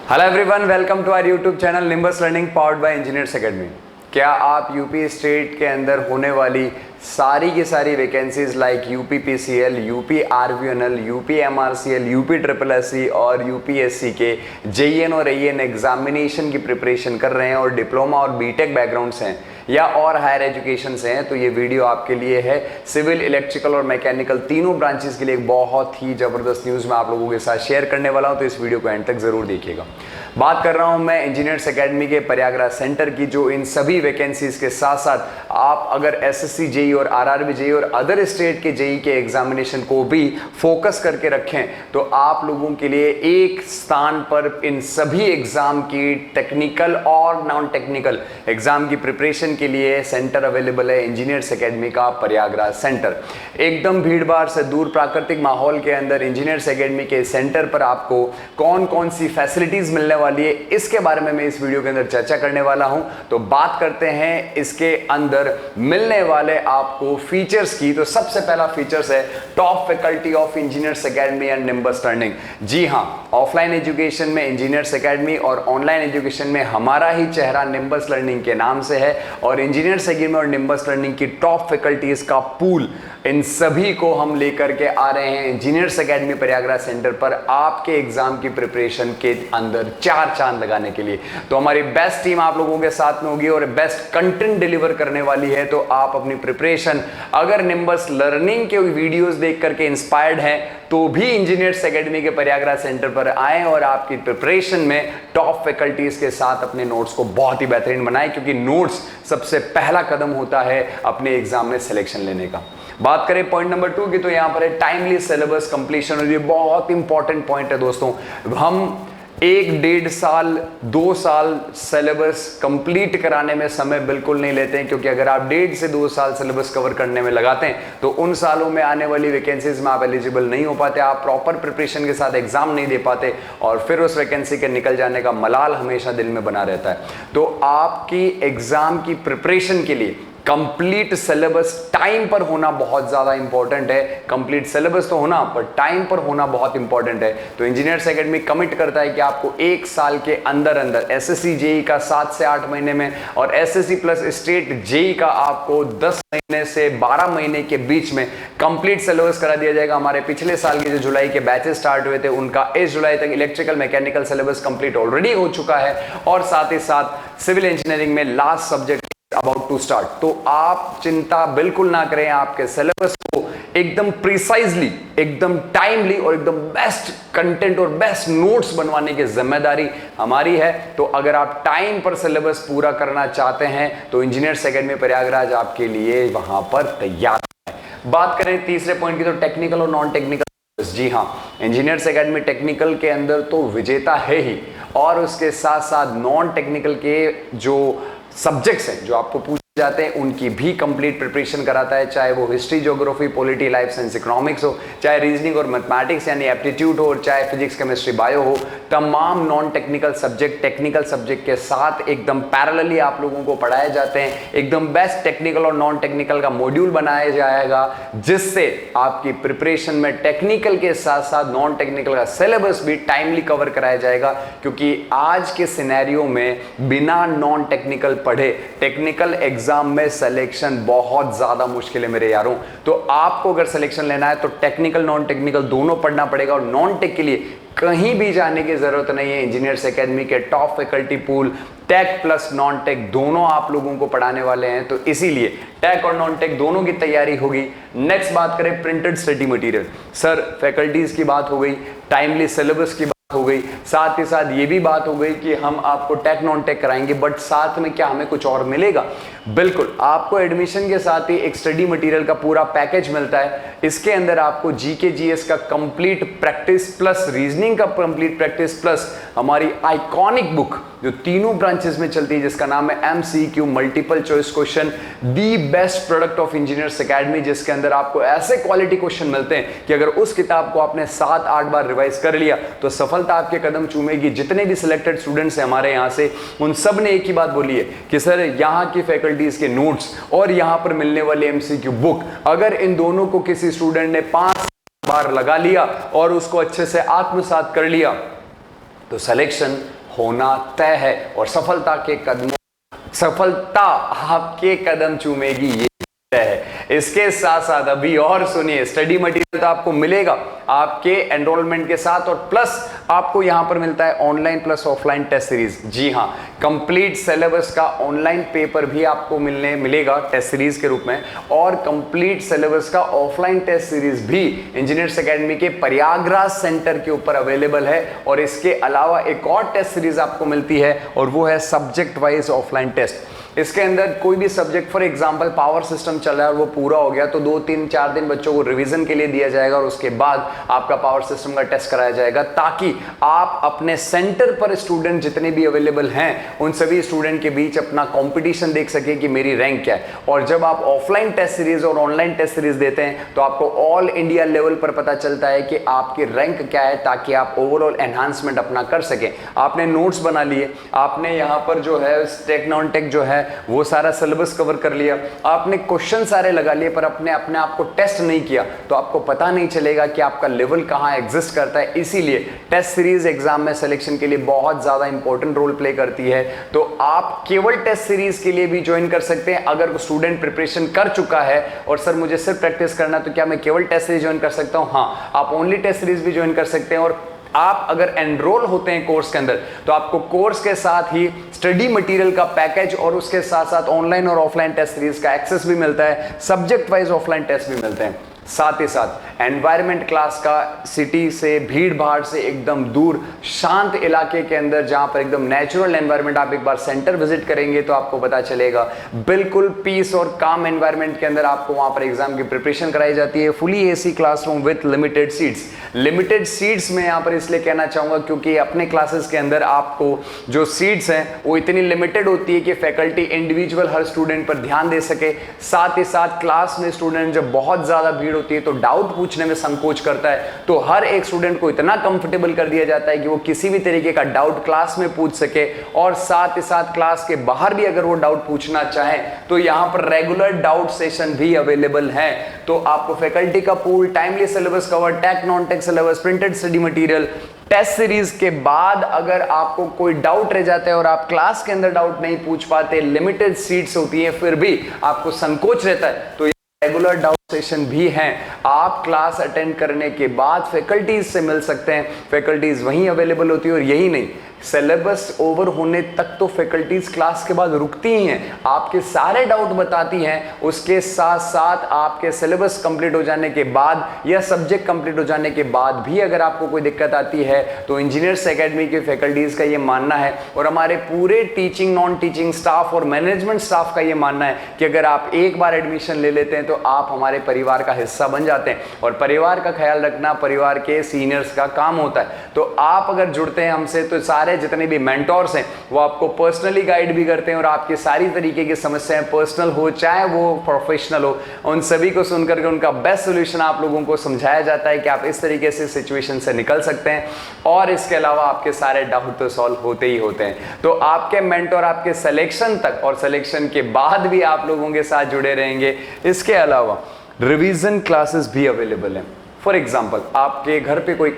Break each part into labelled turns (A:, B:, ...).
A: Hello everyone, welcome to our YouTube channel Nimbus learning powered by engineers academy. क्या आप UP state के अंदर होने वाली सारी की सारी vacancies like UP PCL, UP RVNL, UP MRCL, UP triple SC और यूपीएससी के जेईएन और एईएन एग्जामिनेशन की प्रिपरेशन कर रहे हैं और डिप्लोमा और बीटेक बैकग्राउंड से हैं या और हायर एजुकेशन से हैं, तो ये वीडियो आपके लिए है। सिविल, इलेक्ट्रिकल और मैकेनिकल तीनों ब्रांचेस के लिए एक बहुत ही जबरदस्त न्यूज़ मैं आप लोगों के साथ शेयर करने वाला हूं, तो इस वीडियो को एंड तक जरूर देखिएगा। बात कर रहा हूं मैं इंजीनियर्स एकेडमी के प्रयागराज सेंटर की, जो इन सभी वैकेंसीज के साथ साथ आप अगर एसएससी जेई और आरआरबी जेई और अदर स्टेट के जेई के एग्जामिनेशन को भी फोकस करके रखें, तो आप लोगों के लिए एक स्थान पर इन सभी एग्जाम की टेक्निकल और नॉन टेक्निकल एग्जाम की प्रिपरेशन के लिए सेंटर अवेलेबल है। इंजीनियर्स एकेडमी का प्रयागराज सेंटर एकदम भीड़ भाड़ से दूर प्राकृतिक माहौल के अंदर इंजीनियर्स एकेडमी के सेंटर पर आपको कौन कौन सी फैसिलिटीज मिलने वाली है, इसके बारे में मैं इस वीडियो के अंदर चर्चा करने वाला हूं। तो बात करते हैं इसके अंदर मिलने वाले आपको फीचर्स की। तो सबसे पहला फीचर्स है top faculty of Engineers Academy and Nimbus Learning. जी हां, ऑफलाइन एजुकेशन में इंजीनियर्स एकेडमी और ऑनलाइन एजुकेशन में हमारा ही चेहरा निम्बस लर्निंग के नाम से है, और इंजीनियर्स एकेडमी और निम्बस लर्निंग की टॉप फैकल्टीज का पूल इन सभी को हम लेकर के आ रहे हैं इंजीनियर्स एकेडमी प्रयागराज सेंटर पर आपके एग्जाम की प्रिपरेशन के अंदर चार चांद लगाने के लिए। तो हमारी बेस्ट टीम आप लोगों के साथ में होगी और बेस्ट कंटेंट डिलीवर करने वाली है। तो आप अपनी प्रिपरेशन अगर निम्बस लर्निंग के वीडियोस देख करके इंस्पायर्ड हैं, तो भी इंजीनियर्स एकेडमी के प्रयागराज सेंटर पर आएं और आपकी प्रिपरेशन में टॉप फैकल्टीज के साथ अपने नोट्स को बहुत ही बेहतरीन बनाएं, क्योंकि नोट्स सबसे पहला कदम होता है अपने एग्जाम में सिलेक्शन लेने का। बात करें पॉइंट नंबर 2 की, तो यहां पर है टाइमली सिलेबस कंप्लीशन, और ये बहुत इंपॉर्टेंट पॉइंट है दोस्तों। हम 1-1.5 साल 2 साल सिलेबस कंप्लीट कराने में समय बिल्कुल नहीं लेते हैं, क्योंकि अगर आप 1.5 से 2 साल सिलेबस कवर करने में लगाते हैं तो उन सालों में आने वाली वैकेंसीज में आप एलिजिबल नहीं हो पाते, आप प्रॉपर प्रिपरेशन के साथ एग्जाम नहीं दे पाते, और फिर उस वैकेंसी के निकल जाने का मलाल हमेशा दिल में बना रहता है। तो आपकी एग्जाम की प्रिपरेशन के लिए कंप्लीट सिलेबस टाइम पर होना बहुत ज्यादा इंपॉर्टेंट है। कंप्लीट सिलेबस तो होना, पर टाइम पर होना बहुत इंपॉर्टेंट है। तो इंजीनियर्स एकेडमी कमिट करता है कि आपको 1 साल के अंदर अंदर एसएससी जेई का 7 से 8 महीने में और एसएससी प्लस स्टेट जेई का आपको 10 महीने से 12 महीने के बीच में कंप्लीट सिलेबस करा दिया जाएगा। हमारे पिछले साल के जो जुलाई के बैचेस स्टार्ट हुए थे, उनका इस जुलाई तक electrical mechanical syllabus complete already हो चुका है, और साथ ही साथ सिविल इंजीनियरिंग में last subject about to start. तो आप चिंता बिल्कुल ना करें, आपके सिलेबस को एकदम प्रिसाइजली, एकदम टाइमली और एकदम बेस्ट कंटेंट और बेस्ट नोट्स बनवाने की जिम्मेदारी हमारी है। तो अगर आप टाइम पर सिलेबस पूरा करना चाहते हैं, तो इंजीनियर्स एकेडमी प्रयागराज आपके लिए वहां पर तैयार है। बात करें तीसरे पॉइंट की, तो टेक्निकल और नॉन टेक्निकल। जी हां, इंजीनियर्स एकेडमी टेक्निकल के अंदर तो विजेता है ही, और उसके साथ साथ नॉन टेक्निकल के जो सब्जेक्ट्स हैं जो आपको पूछे जाते हैं, उनकी भी कंप्लीट प्रिपरेशन कराता है, चाहे वो history, geography, polity, life science, economics हो, चाहे रीजनिंग और मैथमेटिक्स यानी एप्टीट्यूड हो, और चाहे फिजिक्स, केमिस्ट्री, बायो हो। तमाम non technical subject technical subject के साथ एकदम पैरेलली आप लोगों को पढ़ाए जाते हैं। एकदम बेस्ट टेक्निकल और नॉन टेक्निकल का मॉड्यूल बनाया जाएगा, जिससे आपकी प्रिपरेशन में टेक्निकल के साथ साथ नॉन टेक्निकल का सिलेबस भी टाइमली कवर कराया जाएगा। क्योंकि आज के सिनेरियो में बिना नॉन टेक्निकल पढ़े टेक्निकल एग्जाम में सिलेक्शन बहुत ज्यादा मुश्किल है मेरे यारों। तो आपको अगर सिलेक्शन लेना है तो टेक्निकल नॉन टेक्निकल दोनों पढ़ना पड़ेगा, और नॉन टेक के लिए कहीं भी जाने की जरूरत नहीं है। इंजीनियर्स एकेडमी के top faculty pool tech plus non tech दोनों आप लोगों को पढ़ाने वाले हैं, तो इसीलिए टेक और नॉन टेक दोनों की तैयारी होगी। नेक्स्ट बात करें printed study material. Sir faculties की बात हो गई, टाइमली सिलेबस की हो गई, साथ ही साथ ये भी बात हो गई कि हम आपको टेक नॉन टेक कराएंगे, बट साथ में क्या हमें कुछ और मिलेगा? बिल्कुल, आपको एडमिशन के साथ ही एक स्टडी मटेरियल का पूरा पैकेज मिलता है। इसके अंदर आपको जीके जीएस का कंप्लीट प्रैक्टिस प्लस रीजनिंग का कंप्लीट प्रैक्टिस प्लस हमारी आइकॉनिक बुक जो तीनों ब्रांचेस में चलती है, जिसका नाम है MCQ multiple choice question, the best product of Engineers academy, जिसके अंदर आपको ऐसे क्वालिटी क्वेश्चन मिलते हैं कि अगर उस किताब को आपने 7-8 बार रिवाइज कर लिया तो सफलता आपके कदम चूमेगी। जितने भी सिलेक्टेड स्टूडेंट्स हैं हमारे यहाँ से, उन सब ने एक ही बात बोली है कि सर यहाँ की फैकल्टीज के नोट्स और यहाँ पर मिलने वाली एमसीक्यू बुक, अगर इन दोनों को किसी स्टूडेंट ने 5 बार लगा लिया और उसको अच्छे से आत्मसात कर लिया, तो सिलेक्शन होना तय है और सफलता आपके कदम चूमेगी, ये है। इसके साथ साथ अभी और सुनिए, स्टडी मटेरियल तो आपको मिलेगा आपके एनरोलमेंट के साथ, और प्लस आपको यहां पर मिलता है online plus offline test series. जी हां, कंप्लीट सिलेबस का ऑनलाइन पेपर भी आपको मिलेगा टेस्ट सीरीज के रूप में, और कंप्लीट सिलेबस का ऑफलाइन टेस्ट सीरीज भी इंजीनियर्स एकेडमी के प्रयागराज सेंटर के ऊपर अवेलेबल है। और इसके अलावा एक और टेस्ट सीरीज आपको मिलती है और वो है सब्जेक्ट वाइज ऑफलाइन टेस्ट। इसके अंदर कोई भी subject, for example power system चल रहा है और वो पूरा हो गया तो 2-3-4 दिन बच्चों को रिवीजन के लिए दिया जाएगा और उसके बाद आपका पावर सिस्टम का टेस्ट कराया जाएगा, ताकि आप अपने सेंटर पर स्टूडेंट जितने भी अवेलेबल हैं उन सभी स्टूडेंट के बीच अपना कंपटीशन देख सके कि मेरी रैंक क्या है। और जब आप ऑफलाइन टेस्ट सीरीज और ऑनलाइन टेस्ट सीरीज देते हैं तो आपको ऑल इंडिया लेवल पर पता चलता है कि आपकी रैंक क्या है, ताकि आप ओवरऑल एनहांसमेंट अपना कर सकें। आपने नोट्स बना लिए, आपने यहां पर जो है टेक नॉन टेक जो है वो सारा सिलेबस कवर कर लिया, आपने क्वेश्चन सारे लगा लिए, पर अपने आप को टेस्ट नहीं किया तो आपको पता नहीं चलेगा कि आपका लेवल कहां एग्जिस्ट करता है। इसीलिए टेस्ट सीरीज एग्जाम में सिलेक्शन के लिए बहुत ज्यादा इंपॉर्टेंट रोल प्ले करती है। तो आप केवल टेस्ट सीरीज के लिए भी ज्वाइन कर सकते हैं। अगर स्टूडेंट प्रिपरेशन कर चुका है और सर मुझे सिर्फ प्रैक्टिस करना है, तो क्या मैं केवल टेस्ट सीरीज ज्वाइन कर सकता हूं? हाँ, आप ओनली टेस्ट सीरीज भी ज्वाइन कर सकते हैं। और आप अगर एनरोल होते हैं कोर्स के अंदर तो आपको कोर्स के साथ ही स्टडी मटेरियल का पैकेज और उसके साथ साथ ऑनलाइन और ऑफलाइन टेस्ट सीरीज का एक्सेस भी मिलता है, सब्जेक्ट वाइज ऑफलाइन टेस्ट भी मिलते हैं। साथ ही साथ एनवायरमेंट क्लास का सिटी से, भीड़ भाड़ से एकदम दूर शांत इलाके के अंदर, जहां पर एकदम नेचुरल एनवायरनमेंट, आप एक बार सेंटर विजिट करेंगे तो आपको पता चलेगा बिल्कुल पीस और काम एनवायरनमेंट के अंदर आपको वहां पर एग्जाम की प्रिपरेशन कराई जाती है। Fully AC classroom with limited seats. Limited seats में यहां पर इसलिए कहना चाहूंगा क्योंकि अपने क्लासेस के अंदर आपको जो सीट्स हैं वो इतनी लिमिटेड होती है कि फैकल्टी इंडिविजुअल हर स्टूडेंट पर ध्यान दे सके। साथ ही साथ क्लास में स्टूडेंट जब बहुत ज्यादा भीड़ होती है तो डाउट पूछने में संकोच करता है, तो हर एक स्टूडेंट को इतना कंफर्टेबल कर दिया जाता है कि वो किसी भी तरीके का डाउट क्लास में पूछ सके। और साथ ही साथ क्लास के बाहर भी अगर वो डाउट पूछना चाहे तो यहां पर रेगुलर डाउट सेशन भी अवेलेबल है। तो आपको फैकल्टी का pool, timely syllabus cover, tech non tech syllabus, printed study material, test series के बाद अगर आपको कोई डाउट रह जाता है और आप क्लास के अंदर डाउट नहीं पूछ पाते, लिमिटेड सीट्स होती है फिर भी आपको संकोच रहता है, तो रेगुलर डाउट सेशन भी हैं। आप क्लास अटेंड करने के बाद फैकल्टीज से मिल सकते हैं, फैकल्टीज वहीं अवेलेबल होती है। और यही नहीं, सिलेबस ओवर होने तक तो फैकल्टीज क्लास के बाद रुकती ही हैं, आपके सारे डाउट बताती हैं। उसके साथ साथ आपके सिलेबस कंप्लीट हो जाने के बाद या सब्जेक्ट कंप्लीट हो जाने के बाद भी अगर आपको कोई दिक्कत आती है तो इंजीनियर्स एकेडमी के फैकल्टीज का ये मानना है और हमारे पूरे टीचिंग, नॉन टीचिंग स्टाफ और मैनेजमेंट स्टाफ का ये मानना है कि अगर आप एक बार एडमिशन ले लेते हैं तो आप हमारे परिवार का हिस्सा बन जाते हैं। और परिवार का ख्याल रखना परिवार के सीनियर्स का काम होता है। तो आप अगर जुड़ते हैं हमसे तो सारे जितने भी मेंटोर्स हैं वो आपको पर्सनली गाइड भी करते हैं और आपकी सारी तरीके की समस्याएं, पर्सनल हो चाहे वो प्रोफेशनल हो, उन सभी को सुनकर के उनका बेस्ट सोल्यूशन आप लोगों को समझाया जाता है कि आप इस तरीके से सिचुएशन से निकल सकते हैं। और इसके अलावा आपके सारे डाउट तो सॉल्व होते ही होते हैं। तो आपके मेंटोर आपके सिलेक्शन तक और सिलेक्शन के बाद भी आप लोगों के साथ जुड़े रहेंगे। इसके अलावा रिवीजन क्लासेस भी अवेलेबल हैं। फॉर एग्जाम्पल, आपके घर पे कोई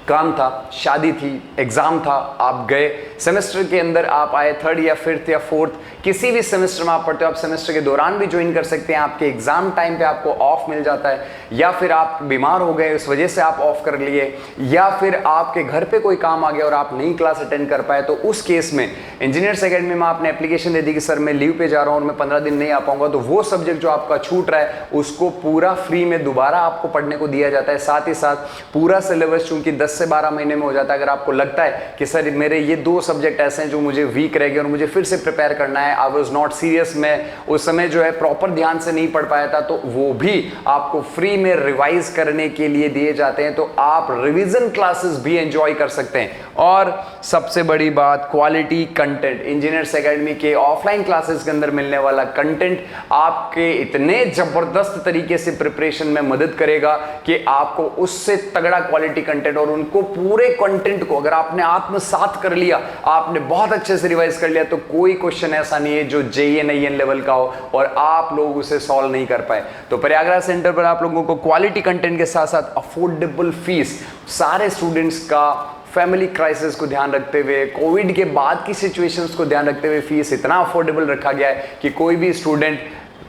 A: काम था, शादी थी, एग्जाम था, आप गए, सेमेस्टर के अंदर आप आए, थर्ड या फिफ्थ या फोर्थ, किसी भी सेमेस्टर में आप पढ़ते हो, आप सेमेस्टर के दौरान भी ज्वाइन कर सकते हैं। आपके एग्जाम टाइम पे आपको ऑफ मिल जाता है, या फिर आप बीमार हो गए उस वजह से आप ऑफ कर लिए, या फिर आपके घर पे कोई काम आ गया और आप नई क्लास अटेंड कर पाए, तो उस केस में इंजीनियर्स एकेडमी में आपने एप्लीकेशन दे दी कि सर मैं लीव पे जा रहा हूँ और मैं 15 दिन नहीं आ पाऊंगा, तो वो सब्जेक्ट जो आपका छूट रहा है उसको पूरा फ्री में दोबारा आपको पढ़ने को दिया जाता है। साथ ही साथ पूरा सिलेबस चूंकि 10 से 12 महीने में हो जाता है, अगर आपको लगता है कि सर मेरे ये 2 सब्जेक्ट ऐसे हैं जो मुझे वीक रह गए और मुझे फिर से प्रिपेयर करना है, आई वाज नॉट सीरियस, मैं उस समय जो है प्रॉपर ध्यान से नहीं पढ़ पाया था, तो वो भी आपको फ्री में रिवाइज करने के लिए दिए जाते हैं। तो आप रिवीजन क्लासेस भी एंजॉय कर सकते हैं। और सबसे बड़ी बात, क्वालिटी कंटेंट। इंजीनियर्स एकेडमी के ऑफलाइन क्लासेस के अंदर मिलने वाला कंटेंट आपके इतने जबरदस्त तरीके से प्रिपरेशन में मदद करेगा कि आपको उससे तगड़ा क्वालिटी कंटेंट, और उनको पूरे कंटेंट को अगर आपने आत्मसात कर लिया, आपने बहुत अच्छे से रिवाइज कर लिया, तो कोई क्वेश्चन ऐसा नहीं है जो जेईएन आईएन लेवल का हो और आप लोग उसे सॉल्व नहीं कर पाए। तो प्रयागराज सेंटर पर आप लोगों को क्वालिटी कंटेंट के साथ साथ अफोर्डेबल फीस, सारे स्टूडेंट्स का फैमिली क्राइसिस को ध्यान रखते हुए, कोविड के बाद की सिचुएशंस को ध्यान रखते हुए फीस इतना अफोर्डेबल रखा गया है कि कोई भी स्टूडेंट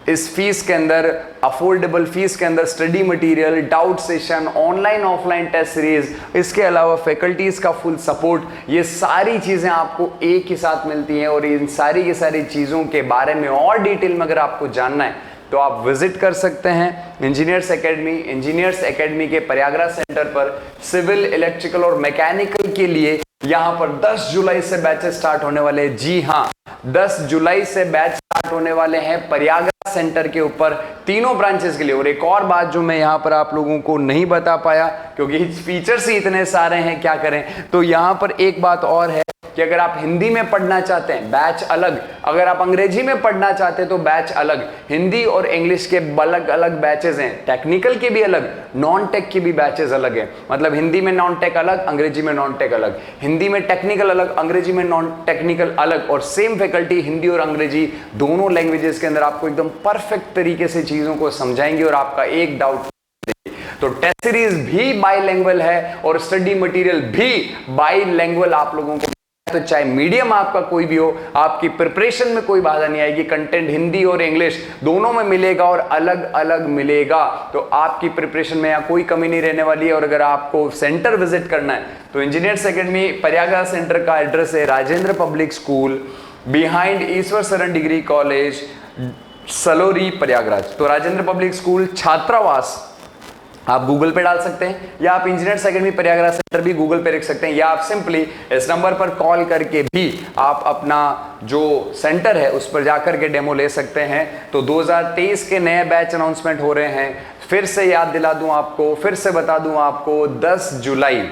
A: इस फीस के अंदर, अफोर्डेबल फीस के अंदर study material, doubt session, online offline test series, इसके अलावा फैकल्टीज का फुल सपोर्ट, ये सारी चीज़ें आपको एक ही साथ मिलती हैं। और इन सारी की सारी चीज़ों के बारे में और डिटेल में अगर आपको जानना है तो आप विजिट कर सकते हैं इंजीनियर्स एकेडमी। इंजीनियर्स एकेडमी के प्रयागराज सेंटर पर सिविल, इलेक्ट्रिकल और मैकेनिकल के लिए यहाँ पर 10 जुलाई से बैचेस स्टार्ट होने वाले हैं। जी हाँ, 10 जुलाई से बैच स्टार्ट होने वाले हैं प्रयागराज सेंटर के ऊपर तीनों ब्रांचेस के लिए। और एक और बात जो मैं यहाँ पर आप लोगों को नहीं बता पाया क्योंकि फीचर्स ही इतने सारे हैं, क्या करें, तो यहाँ पर एक बात और है कि अगर आप हिंदी में पढ़ना चाहते हैं बैच अलग, अगर आप अंग्रेजी में पढ़ना चाहते हैं तो बैच अलग। हिंदी और इंग्लिश के अलग अलग बैचेस हैं, टेक्निकल के भी अलग, नॉन टेक के भी बैचेस अलग हैं। मतलब हिंदी में नॉन टेक अलग, अंग्रेजी में नॉन टेक अलग, हिंदी में टेक्निकल अलग, अंग्रेजी में नॉन टेक्निकल अलग। और सेम फैकल्टी हिंदी और अंग्रेजी दोनों लैंग्वेजेस के अंदर आपको एकदम परफेक्ट तरीके से चीजों को समझाएंगे और आपका एक डाउट। तो टेस्ट सीरीज भी बाइलैंग्वेज है और स्टडी मटेरियल भी बाइलैंग्वेज आप लोगों को, तो चाहे मीडियम आपका कोई भी हो, आपकी प्रिपरेशन में कोई बाधा नहीं आएगी। कंटेंट हिंदी और इंग्लिश दोनों में मिलेगा और अलग अलग मिलेगा, तो आपकी प्रिपरेशन में यहाँ कोई कमी नहीं रहने वाली है। और अगर आपको सेंटर विजिट करना है तो इंजीनियर्स एकेडमी प्रयागराज सेंटर का एड्रेस है राजेंद्र पब्लिक स्कूल बिहाइंड ईश्वर शरण डिग्री कॉलेज, सलोरी, प्रयागराज। तो राजेंद्र पब्लिक स्कूल छात्रावास आप गूगल पे डाल सकते हैं, या आप इंजीनियर्स एकेडमी प्रयागराज सेंटर भी गूगल पे रख सकते हैं, या आप सिंपली इस नंबर पर कॉल करके भी आप अपना जो सेंटर है उस पर जाकर के डेमो ले सकते हैं। तो 2023 के नए बैच अनाउंसमेंट हो रहे हैं। फिर से याद दिला दूं आपको, फिर से बता दूं आपको, 10 जुलाई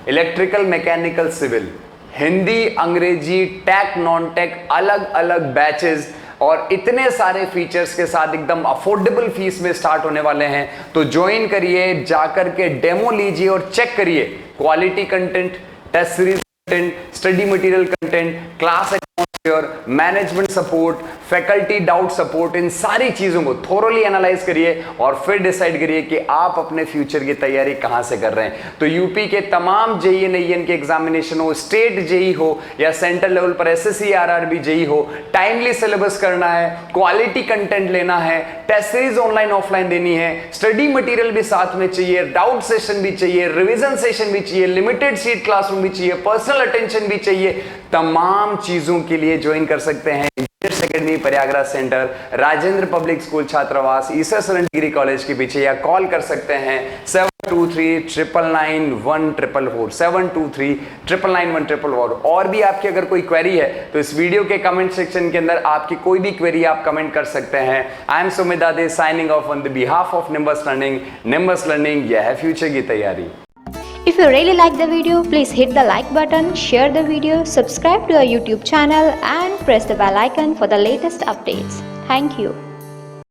A: इलेक्ट्रिकल, मैकेनिकल, सिविल, हिंदी, अंग्रेजी, टेक, नॉन टेक, अलग अलग बैचेस और इतने सारे फीचर्स के साथ एकदम अफोर्डेबल फीस में स्टार्ट होने वाले हैं। तो ज्वाइन करिए, जाकर के डेमो लीजिए और चेक करिए quality content, test series content, study material content, class atmosphere, management support, faculty doubt support, इन सारी चीजों को थोरोली एनालाइज करिए और फिर डिसाइड करिए कि आप अपने फ्यूचर की तैयारी कहां से कर रहे हैं। तो यूपी के तमाम जेईई एनईएन के एग्जामिनेशन हो, स्टेट जेईई हो या सेंट्रल लेवल पर एसएससी आरआरबी जेईई हो, टाइमली सिलेबस करना है, क्वालिटी कंटेंट लेना है, टेस्ट सीरीज ऑनलाइन ऑफलाइन देनी है, स्टडी मटेरियल भी साथ में चाहिए, डाउट सेशन भी चाहिए, रिवीजन सेशन भी चाहिए, लिमिटेड सीट क्लासरूम भी चाहिए, पर्सनल अटेंशन भी चाहिए, तमाम चीजों के लिए ज्वाइन कर सकते हैं engineers academy Prayagraj centre, Rajendra public school छात्रावास, ईश्वर शरण डिग्री कॉलेज के पीछे, या कॉल कर सकते हैं 723-999-1444, 723-999-1444। और भी आपकी अगर कोई क्वेरी है तो इस वीडियो के कमेंट सेक्शन के अंदर आपकी कोई भी क्वेरी आप कमेंट कर सकते हैं। आई एम सुमित दादे signing off on the behalf of nimbus learning. Nimbus learning, यह है फ्यूचर की तैयारी।
B: If you really like the video, please hit the like button, share the video, subscribe to our YouTube channel and press the bell icon for the latest updates. Thank you.